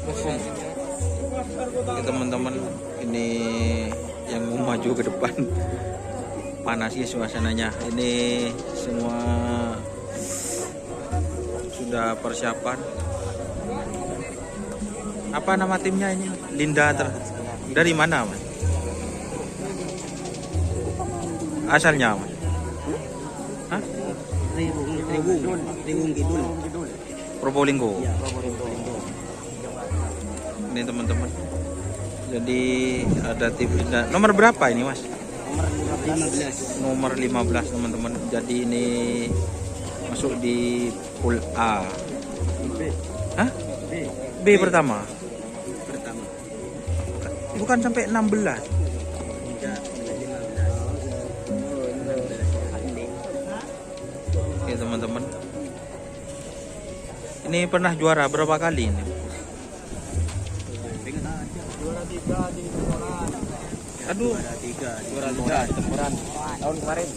Oke teman-teman, ini yang mau maju ke depan. Panas ya suasananya. Ini semua sudah persiapan. Apa nama timnya ini? Dari mana, Mas? Asalnya, Mas? Hah? Probolinggo. Ini teman-teman. Jadi ada tim Linda. Nomor berapa ini, Mas? Nomor 15 teman-teman. Jadi ini masuk di pool A. Hah? B pertama. Bukan sampai 16. Oke teman-teman. Ini pernah juara berapa kali ini? Aduh, juara 3 temuran tahun kemarin.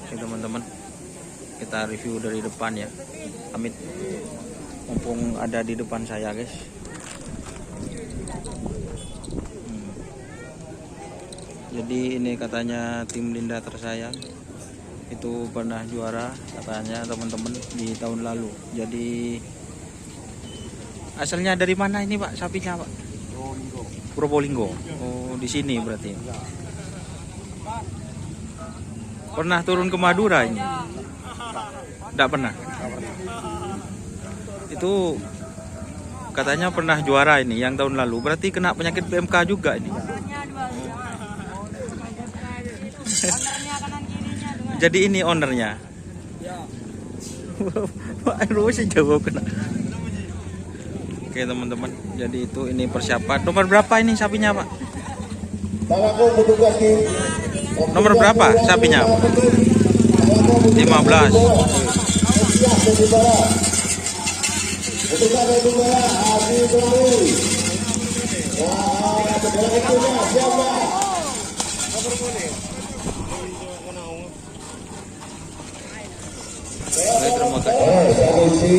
Oke teman-teman, kita review dari depan ya. Amit mumpung ada di depan saya guys. Jadi ini katanya tim Linda tersayang itu pernah juara katanya teman-teman di tahun lalu. Jadi asalnya dari mana ini Pak sapinya Pak? Probolinggo. Oh di sini berarti. Pernah turun ke Madura ini? Tidak pernah. Itu katanya pernah juara ini yang tahun lalu. Berarti kena penyakit PMK juga ini. Jadi ini ownernya. Pak Rusi jawab kena. Oke teman-teman. Jadi itu ini persiapan. Nomor berapa ini sapinya Pak? Nomor berapa sapinya? 15. Terima kasih.